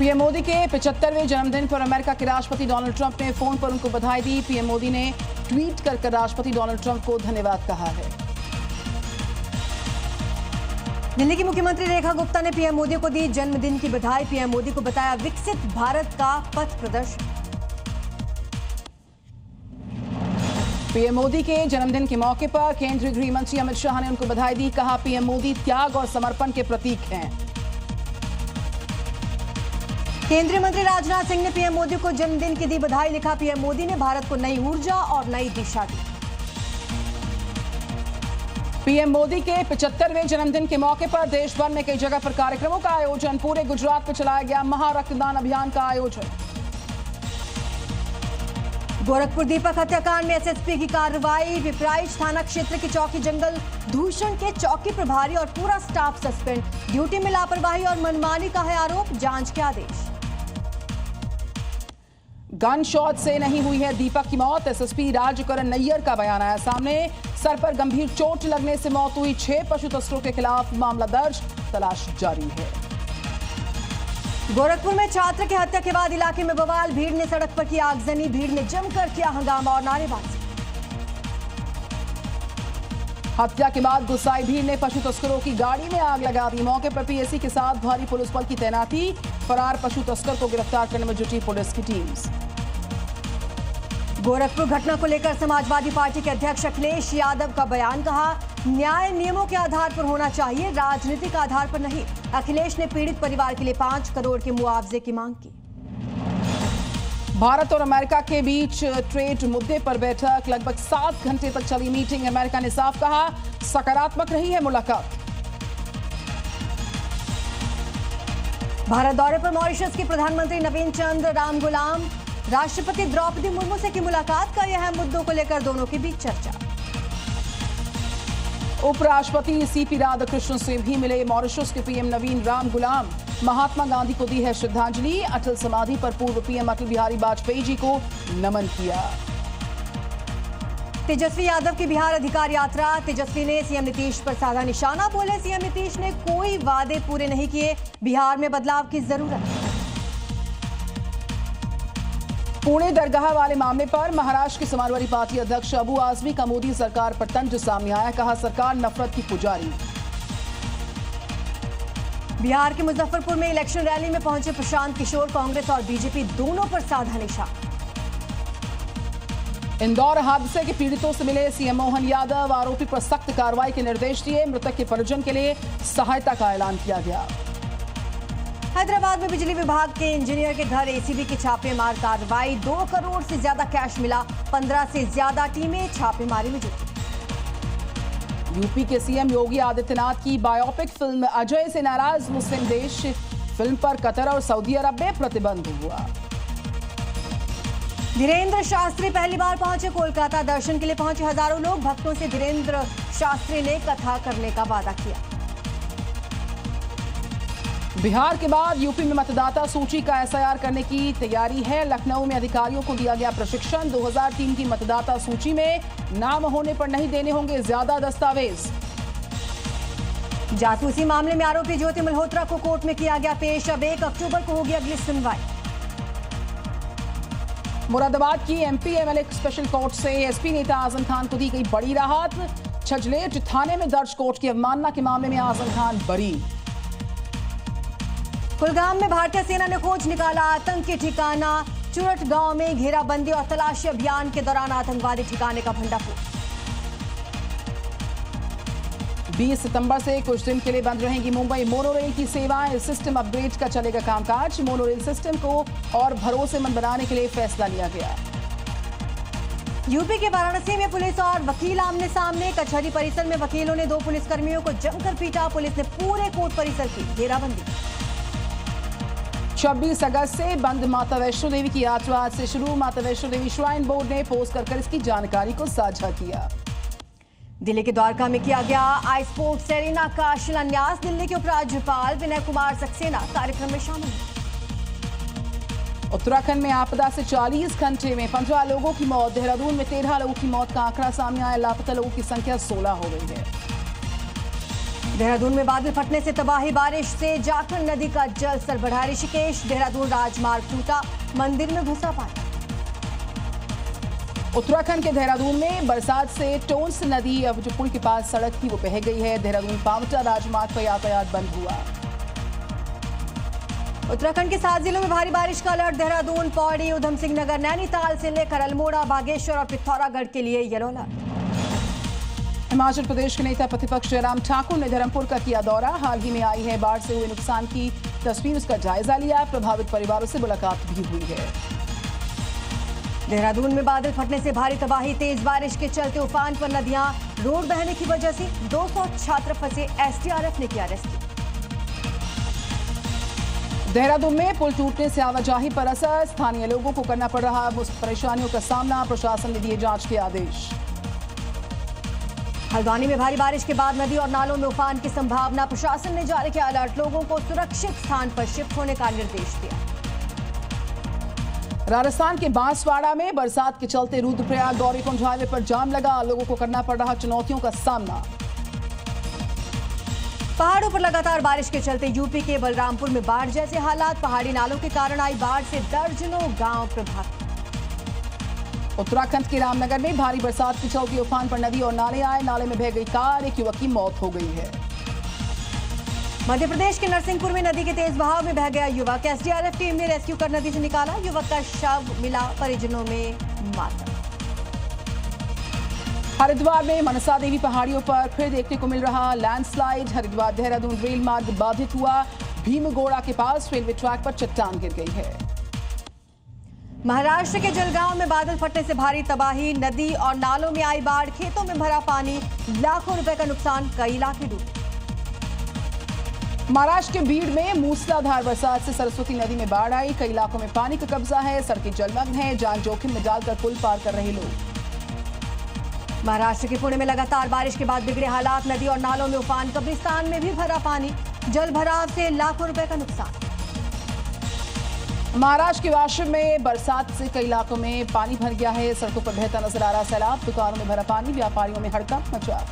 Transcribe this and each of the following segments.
PM Modi के 75वें जन्मदिन पर अमेरिका के राष्ट्रपति डोनाल्ड ट्रंप ने फोन पर उनको बधाई दी। पीएम मोदी ने ट्वीट कर राष्ट्रपति डोनाल्ड ट्रंप को धन्यवाद कहा है। दिल्ली की मुख्यमंत्री रेखा गुप्ता ने पीएम मोदी को दी जन्मदिन की बधाई। पीएम मोदी को बताया विकसित भारत का पथ प्रदर्शक। पीएम मोदी के जन्मदिन के मौके पर केंद्रीय गृह मंत्री अमित शाह ने उनको बधाई दी। कहा, पीएम मोदी त्याग और समर्पण के प्रतीक हैं। केंद्रीय मंत्री राजनाथ सिंह ने पीएम मोदी को जन्मदिन की दी बधाई। लिखा, पीएम मोदी ने भारत को नई ऊर्जा और नई दिशा दी। पीएम मोदी के 75वें जन्मदिन के मौके पर देश भर में कई जगह पर कार्यक्रमों का आयोजन। पूरे गुजरात में चलाया गया महारक्तदान अभियान का आयोजन। गोरखपुर दीपक हत्याकांड में एसएसपी की कार्रवाई। पिपराइच थाना क्षेत्र की चौकी जंगल धूषण के चौकी प्रभारी और पूरा स्टाफ सस्पेंड। ड्यूटी में लापरवाही और मनमानी का है आरोप। जांच के आदेश। गन शॉट से नहीं हुई है दीपक की मौत। एसएसपी राजकरण नैयर का बयान आया सामने। सर पर गंभीर चोट लगने से मौत हुई। 6 पशु तस्करों के खिलाफ मामला दर्ज। तलाश जारी है। गोरखपुर में छात्र की हत्या के बाद इलाके में बवाल। भीड़ ने सड़क पर किया आगजनी। भीड़ ने जमकर किया हंगामा और नारेबाजी। हत्या के बाद गुस्साई भीड़ ने पशु तस्करों की गाड़ी में आग लगा दी। मौके पर पीएसी के साथ भारी पुलिस बल की तैनाती। फरार पशु तस्कर को गिरफ्तार करने में जुटी पुलिस की टीम्स। गोरखपुर घटना को लेकर समाजवादी पार्टी के अध्यक्ष अखिलेश यादव का बयान। कहा, न्याय नियमों के आधार पर होना चाहिए, राजनीतिक आधार पर नहीं। अखिलेश ने पीड़ित परिवार के लिए 5 करोड़ के मुआवजे की मांग की। भारत और अमेरिका के बीच ट्रेड मुद्दे पर बैठक। लगभग 7 घंटे तक चली मीटिंग। अमेरिका ने साफ कहा, सकारात्मक रही है मुलाकात। भारत दौरे पर मॉरिशस के प्रधानमंत्री नवीन चंद्र रामगुलाम। राष्ट्रपति द्रौपदी मुर्मू से की मुलाकात। कई अहम मुद्दों को लेकर दोनों के बीच चर्चा। उपराष्ट्रपति सीपी राधाकृष्णन से भी मिले मॉरिशस के पीएम नवीन रामगुलाम। महात्मा गांधी को दी है श्रद्धांजलि। अटल समाधि पर पूर्व पीएम अटल बिहारी वाजपेयी जी को नमन किया। तेजस्वी यादव की बिहार अधिकार यात्रा। तेजस्वी ने सीएम नीतीश पर साधा निशाना। बोले, सीएम नीतीश ने कोई वादे पूरे नहीं किए, बिहार में बदलाव की जरूरत। पुणे दरगाह वाले मामले पर महाराष्ट्र के समाजवादी पार्टी अध्यक्ष अबू आजमी का मोदी सरकार पर तंज सामने आया। कहा, सरकार नफरत की पुजारी। बिहार के मुजफ्फरपुर में इलेक्शन रैली में पहुंचे प्रशांत किशोर। कांग्रेस और बीजेपी दोनों पर साधा निशाना। इंदौर हादसे के पीड़ितों से मिले सीएम मोहन यादव। आरोपी पर सख्त कार्रवाई के निर्देश दिए। मृतक के परिजन के लिए सहायता का ऐलान किया गया। हैदराबाद में बिजली विभाग के इंजीनियर के घर एसीबी की छापेमार कार्रवाई। 2 करोड़ से ज्यादा कैश मिला। 15 से ज्यादा टीमें छापेमारी में जुटी। यूपी के सीएम योगी आदित्यनाथ की बायोपिक फिल्म अजय से नाराज मुस्लिम देश। फिल्म पर कतर और सऊदी अरब में प्रतिबंध हुआ। धीरेन्द्र शास्त्री पहली बार पहुंचे कोलकाता। दर्शन के लिए पहुंचे हजारों लोग। भक्तों से धीरेन्द्र शास्त्री ने कथा करने का वादा किया। बिहार के बाद यूपी में मतदाता सूची का एसआईआर करने की तैयारी है। लखनऊ में अधिकारियों को दिया गया प्रशिक्षण। 2003 की मतदाता सूची में नाम होने पर नहीं देने होंगे ज्यादा दस्तावेज। जासूसी मामले में आरोपी ज्योति मल्होत्रा को कोर्ट में किया गया पेश। अब 1 अक्टूबर को होगी अगली सुनवाई। मुरादाबाद की एमपी एमएलए स्पेशल कोर्ट से एसपी नेता आजम खान को दी गई बड़ी राहत। छजलेट थाने में दर्ज कोर्ट की अवमानना के मामले में आजम खान बरी। कुलगाम में भारतीय सेना ने खोज निकाला आतंकी ठिकाना। चुरट गांव में घेराबंदी और तलाशी अभियान के दौरान आतंकवादी ठिकाने का भंडाफोड़। 20 सितंबर से कुछ दिन के लिए बंद रहेंगी मुंबई मोनोरेल की सेवाएं। सिस्टम अपग्रेड का चलेगा कामकाज। मोनोरेल सिस्टम को और भरोसेमंद बनाने के लिए फैसला लिया गया। यूपी के वाराणसी में पुलिस और वकील आमने सामने। कचहरी परिसर में वकीलों ने 2 पुलिसकर्मियों को जमकर पीटा। पुलिस ने पूरे कोर्ट परिसर की घेराबंदी। 26 अगस्त से बंद माता वैष्णो देवी की यात्रा आज से शुरू। माता वैष्णो देवी श्राइन बोर्ड ने पोस्ट कर इसकी जानकारी को साझा किया। दिल्ली के द्वारका में किया गया आई स्पोर्ट्स एरिना का शिलान्यास। दिल्ली के उपराज्यपाल विनय कुमार सक्सेना कार्यक्रम में शामिल। उत्तराखंड में आपदा से 40 घंटे में 15 लोगों की मौत। देहरादून में 13 लोगों की मौत का आंकड़ा सामने आया। लापता लोगों की संख्या 16 हो गई है। देहरादून में बादल फटने से तबाही, बारिश से जाखल नदी का जल स्तर बढ़ा। ऋषिकेश देहरादून राजमार्ग टूटा, मंदिर में घुसा पानी। उत्तराखंड के देहरादून में बरसात से टोंस नदी अब जो पुल के पास सड़क थी वो बह गई है। देहरादून पावटा राजमार्ग पर यातायात बंद हुआ। उत्तराखंड के 7 जिलों में भारी बारिश का अलर्ट। देहरादून, पौड़ी, उधम सिंह नगर, नैनीताल से लेकर अल्मोड़ा, बागेश्वर और पिथौरागढ़ के लिए येलो अलर्ट। हिमाचल प्रदेश के नेता प्रतिपक्ष जयराम ठाकुर ने धर्मपुर का किया दौरा। हाल ही में आई है बाढ़ से हुए नुकसान की तस्वीर, उसका जायजा लिया। प्रभावित परिवारों से मुलाकात भी हुई है। देहरादून में बादल फटने से भारी तबाही, तेज बारिश के चलते उफान पर नदियां। रोड बहने की वजह से 200 छात्र फंसे, एसडीआरएफ ने किया रेस्क्यू। देहरादून में पुल टूटने से आवाजाही पर असर, स्थानीय लोगों को करना पड़ रहा परेशानियों का सामना। प्रशासन ने दिए जांच के आदेश। हल्द्वानी में भारी बारिश के बाद नदी और नालों में उफान की संभावना, प्रशासन ने जारी किया अलर्ट। लोगों को सुरक्षित स्थान पर शिफ्ट होने का निर्देश दिया। राजस्थान के बांसवाड़ा में बरसात के चलते रुद्रप्रयाग गौरीकुंज हाईवे पर जाम लगा। लोगों को करना पड़ रहा चुनौतियों का सामना। पहाड़ों पर लगातार बारिश के चलते यूपी के बलरामपुर में बाढ़ जैसे हालात। पहाड़ी नालों के कारण आई बाढ़ से दर्जनों गांव प्रभावित। उत्तराखंड के रामनगर में भारी बरसात के चलते उफान पर नदी और नाले आए। नाले में बह गई कार, एक युवक की मौत हो गई है। मध्य प्रदेश के नरसिंहपुर में नदी के तेज बहाव में बह गया युवक। एसडीआरएफ टीम ने रेस्क्यू कर नदी से निकाला। युवक का शव मिला, परिजनों में मातम। हरिद्वार में मनसा देवी पहाड़ियों पर फिर देखने को मिल रहा लैंडस्लाइड। हरिद्वार देहरादून रेल मार्ग बाधित हुआ। भीमगोड़ा के पास रेलवे ट्रैक पर चट्टान गिर गई है। महाराष्ट्र के जलगांव में बादल फटने से भारी तबाही, नदी और नालों में आई बाढ़, खेतों में भरा पानी, लाखों रुपए का नुकसान, कई इलाके डूबे। महाराष्ट्र के बीड़ में मूसलाधार बरसात से सरस्वती नदी में बाढ़ आई। कई इलाकों में पानी का कब्जा है, सड़कें जलमग्न हैं, जान जोखिम में डालकर पुल पार कर रहे लोग। महाराष्ट्र के पुणे में लगातार बारिश के बाद बिगड़े हालात, नदी और नालों में उफान, कब्रिस्तान में भी भरा पानी, जल भराव से लाखों रुपए का नुकसान। महाराष्ट्र के वाशिम में बरसात से कई इलाकों में पानी भर गया है। सड़कों पर बहता नजर आ रहा सैलाब, दुकानों में भरा पानी, व्यापारियों में हड़कंप मचा।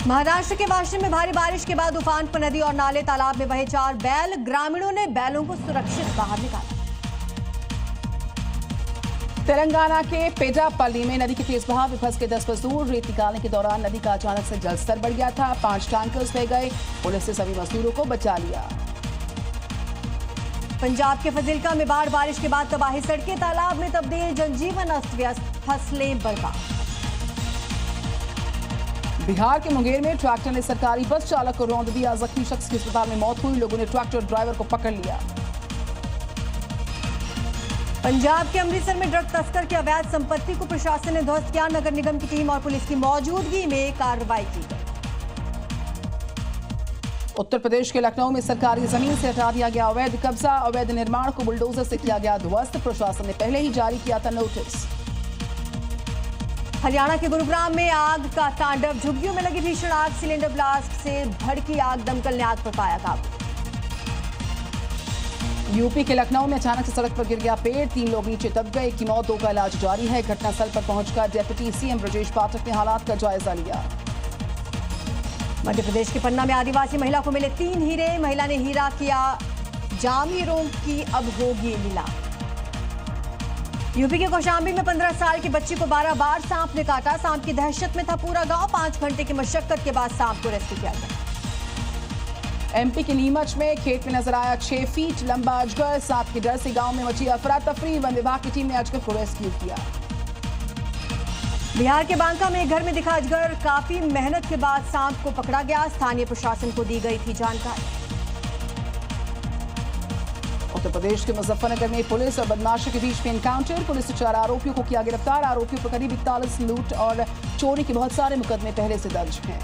महाराष्ट्र के वाशिम में भारी बारिश के बाद उफान पर नदी और नाले, तालाब में बहे 4 बैल। ग्रामीणों ने बैलों को सुरक्षित बाहर निकाला। तेलंगाना के पेटापल्ली में नदी के तेज बहाव में फंस के 10 मजदूर। रेत निकालने के दौरान नदी का अचानक से जलस्तर बढ़ गया था। 5 टैंकर्स बह गए। पुलिस ने सभी मजदूरों को बचा लिया। पंजाब के फजिल्का में बाढ़, बारिश के बाद तबाही, सड़कें तालाब में तब्दील, जनजीवन अस्त व्यस्त, फसलें बर्बाद। बिहार के मुंगेर में ट्रैक्टर ने सरकारी बस चालक को रौंद दिया। जख्मी शख्स की अस्पताल में मौत हुई। लोगों ने ट्रैक्टर ड्राइवर को पकड़ लिया। पंजाब के अमृतसर में ड्रग तस्कर की अवैध संपत्ति को प्रशासन ने ध्वस्त किया। नगर निगम की टीम और पुलिस की मौजूदगी में कार्रवाई की गई। उत्तर प्रदेश के लखनऊ में सरकारी जमीन से हटा दिया गया अवैध कब्जा। अवैध निर्माण को बुलडोजर से किया गया ध्वस्त। प्रशासन ने पहले ही जारी किया था नोटिस। हरियाणा के गुरुग्राम में आग का तांडव, झुग्गियों में लगी भीषण आग, सिलेंडर ब्लास्ट से भड़की आग, दमकल ने आग पर पाया काबू। यूपी के लखनऊ में अचानक से सड़क पर गिर गया पेड़, 3 लोग नीचे दब गए। 1 की मौत, 2 का इलाज जारी है। घटनास्थल पर पहुंचकर डिप्टी सीएम ब्रजेश पाठक ने हालात का जायजा लिया। मध्य प्रदेश के पन्ना में आदिवासी महिला को मिले 3 हीरे। महिला ने हीरा किया जाम, हीरों की अब होगी लीला। यूपी के कौशाम्बी में 15 साल की बच्ची को 12 बार सांप ने काटा। सांप की दहशत में था पूरा गांव। 5 घंटे की मशक्कत के बाद सांप को रेस्क्यू किया गया। एमपी के नीमच में खेत में नजर आया 6 फीट लंबा अजगर। सांप के डर से गांव में मची अफरा तफरी। वन विभाग की टीम ने अजगर को रेस्क्यू किया। बिहार के बांका में एक घर में दिखा अजगर। काफी मेहनत के बाद सांप को पकड़ा गया। स्थानीय प्रशासन को दी गई थी जानकारी। उत्तर प्रदेश के मुजफ्फरनगर में पुलिस और बदमाशों के बीच में एनकाउंटर। पुलिस ने 4 आरोपियों को किया गिरफ्तार। आरोपियों पर करीब 41 लूट और चोरी के बहुत सारे मुकदमे पहले से दर्ज हैं।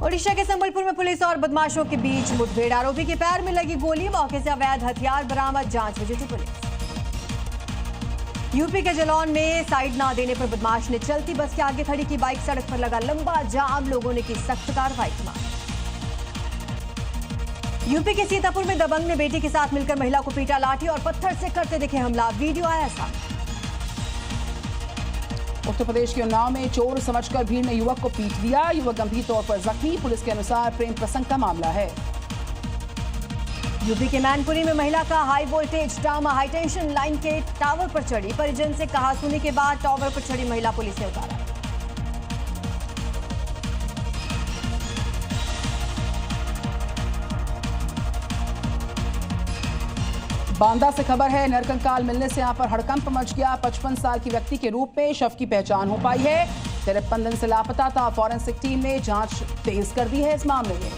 ओडिशा के संबलपुर में पुलिस और बदमाशों के बीच मुठभेड़। आरोपी के पैर में लगी गोली, मौके से अवैध हथियार बरामद, जांच में जुटी पुलिस। यूपी के जलौन में साइड ना देने पर बदमाश ने चलती बस के आगे खड़ी की बाइक। सड़क पर लगा लंबा जाम, लोगों ने की सख्त कार्रवाई की मांग। यूपी के सीतापुर में दबंग ने बेटी के साथ मिलकर महिला को पीटा। लाठी और पत्थर से करते दिखे हमला, वीडियो आया सामने। उत्तर प्रदेश के उन्नाव में चोर समझकर भीड़ ने युवक को पीट दिया। युवक गंभीर तौर पर जख्मी। पुलिस के अनुसार प्रेम प्रसंग का मामला है। यूपी के मैनपुरी में महिला का high voltage drama. High tension line के टावर पर चढ़ी। परिजन से कहा सुनी के बाद टावर पर चढ़ी महिला पुलिस ने उतारा। बांदा से खबर है, नरकंकाल मिलने से यहां पर हड़कंप मच गया। 55 साल की व्यक्ति के रूप में शव की पहचान हो पाई है। 53 दिन से लापता था। फॉरेंसिक टीम ने जांच तेज कर दी है इस मामले में।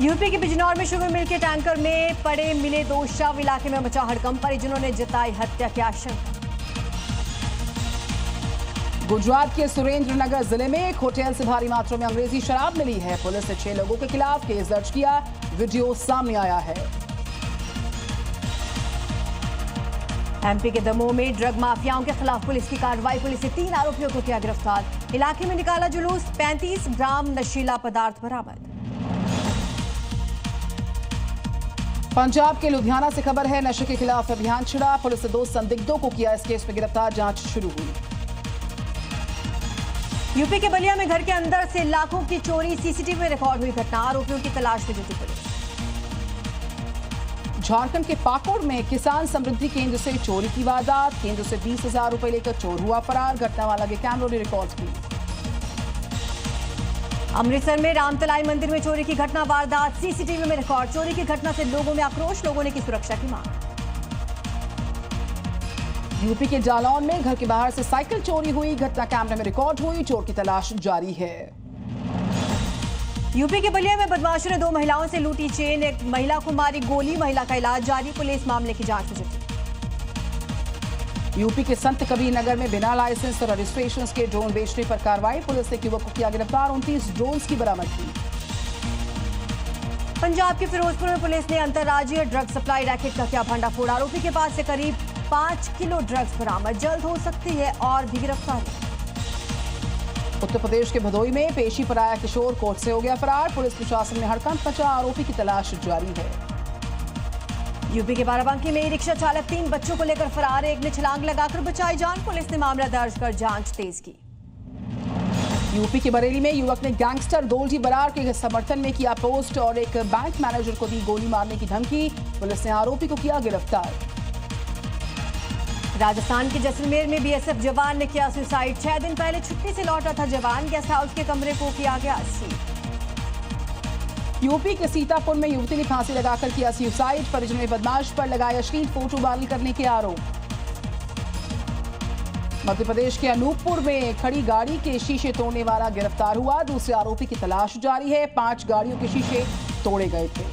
यूपी के बिजनौर में शुगर मिल के टैंकर में पड़े मिले 2 शव। इलाके में मचा हड़कंप। परिजनों ने जताई हत्या की आशंका। गुजरात के सुरेंद्र नगर जिले में एक होटल से भारी मात्रा में अंग्रेजी शराब मिली है। पुलिस ने 6 लोगों के खिलाफ केस दर्ज किया। वीडियो सामने आया है। एमपी के दमोह में ड्रग माफियाओं के खिलाफ पुलिस की कार्रवाई। पुलिस ने 3 आरोपियों को किया गिरफ्तार। इलाके में निकाला जुलूस। 35 ग्राम नशीला पदार्थ बरामद। पंजाब के लुधियाना से खबर है, नशे के खिलाफ अभियान छिड़ा। पुलिस ने 2 संदिग्धों को किया इस केस में गिरफ्तार। जांच शुरू हुई। यूपी के बलिया में घर के अंदर से लाखों की चोरी। सीसीटीवी में रिकॉर्ड हुई घटना। आरोपियों की तलाश में जुटी पुलिस। झारखंड के पाकुड़ में किसान समृद्धि केंद्र से चोरी की वारदात। केंद्र से 20,000 रुपए लेकर चोर हुआ फरार। घटना वाला के कैमरों ने रिकॉर्ड की। अमृतसर में रामतलाई मंदिर में चोरी की घटना। वारदात सीसीटीवी में रिकॉर्ड। चोरी की घटना से लोगों में आक्रोश। लोगों ने की सुरक्षा की मांग। यूपी के जालौन में घर के बाहर से साइकिल चोरी हुई। घटना कैमरे में रिकॉर्ड हुई। चोर की तलाश जारी है। यूपी के बलिया में बदमाशों ने 2 महिलाओं से लूटी चेन। एक महिला को मारी गोली। महिला का इलाज जारी। पुलिस मामले की जांच में जुटी। यूपी के संत कबीर नगर में बिना लाइसेंस और रजिस्ट्रेशन के ड्रोन बेचने पर कार्रवाई। पुलिस ने युवक को किया गिरफ्तार। 29 ड्रोन की बरामद की। पंजाब के फिरोजपुर में पुलिस ने अंतर्राज्यीय ड्रग सप्लाई रैकेट का किया भंडाफोड़। आरोपी के पास से करीब 5 किलो ड्रग्स बरामद। जल्द हो सकती है और भी गिरफ्तारी। उत्तर प्रदेश के भदोई में पेशी पर आया किशोर कोर्ट से हो गया फरार। पुलिस प्रशासन में हड़कंप मचा। आरोपी की तलाश जारी है। यूपी के बाराबंकी में रिक्शा चालक 3 बच्चों को लेकर फरार। एक ने छलांग लगाकर बचाई जान। पुलिस ने मामला दर्ज कर जांच तेज की। यूपी के बरेली में युवक ने गैंगस्टर गोल्डी बरार के समर्थन में किया पोस्ट और एक बैंक मैनेजर को दी गोली मारने की धमकी। पुलिस ने आरोपी को किया गिरफ्तार। राजस्थान के जैसलमेर में बीएसएफ जवान ने किया सुसाइड। 6 दिन पहले छुट्टी से लौटा था जवान। गेस्ट हाउस के कमरे को किया गया सील। यूपी के सीतापुर में युवती ने फांसी लगाकर किया सुसाइड। परिजनों ने बदमाश पर लगाए अश्लील फोटो वायरल करने के आरोप। मध्य प्रदेश के अनूपपुर में खड़ी गाड़ी के शीशे तोड़ने वाला गिरफ्तार हुआ। दूसरे आरोपी की तलाश जारी है। 5 गाड़ियों के शीशे तोड़े गए थे।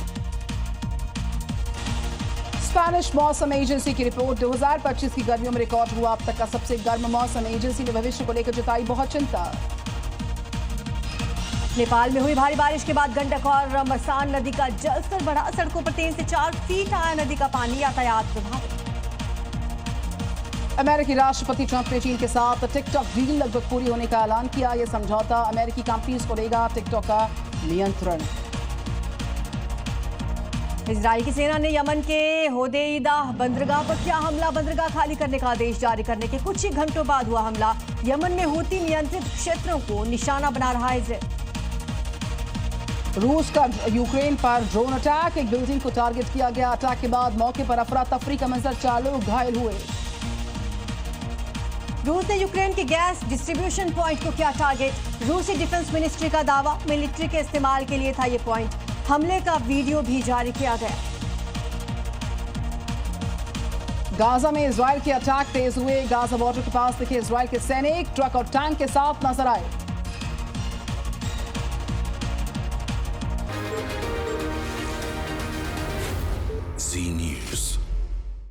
स्पेनिश मौसम एजेंसी की रिपोर्ट। 2025 की गर्मियों में रिकॉर्ड हुआ अब तक का सबसे गर्म मौसम। एजेंसी ने भविष्य को लेकर जताई बहुत चिंता। नेपाल में हुई भारी बारिश के बाद गंडक और रमसान नदी का जलस्तर बढ़ा। सड़कों पर 3 से 4 फीट आया नदी का पानी। यातायात प्रभावित। अमेरिकी राष्ट्रपति ट्रंप ने चीन के साथ टिकटॉक डील लगभग पूरी होने का ऐलान किया। यह समझौता अमेरिकी कंपनीज को देगा टिकटॉक का नियंत्रण। इजराइल की सेना ने यमन के होदेईदा बंदरगाह पर किया हमला। बंदरगाह खाली करने का आदेश जारी करने के कुछ ही घंटों बाद हुआ हमला। यमन में हूती नियंत्रित क्षेत्रों को निशाना बना रहा है इजराइल। रूस का यूक्रेन पर ड्रोन अटैक। एक बिल्डिंग को टारगेट किया गया। अटैक के बाद मौके पर अफरा तफरी का मंजर। 4 लोग घायल हुए। रूस ने यूक्रेन के गैस डिस्ट्रीब्यूशन पॉइंट को किया टारगेट। रूसी डिफेंस मिनिस्ट्री का दावा, मिलिट्री के इस्तेमाल के लिए था ये पॉइंट। हमले का वीडियो भी जारी किया गया। गाजा में इजराइल के अटैक तेज हुए। गाजा बॉर्डर के पास दिखे इजराइल के सैनिक ट्रक और टैंक के साथ नजर आए।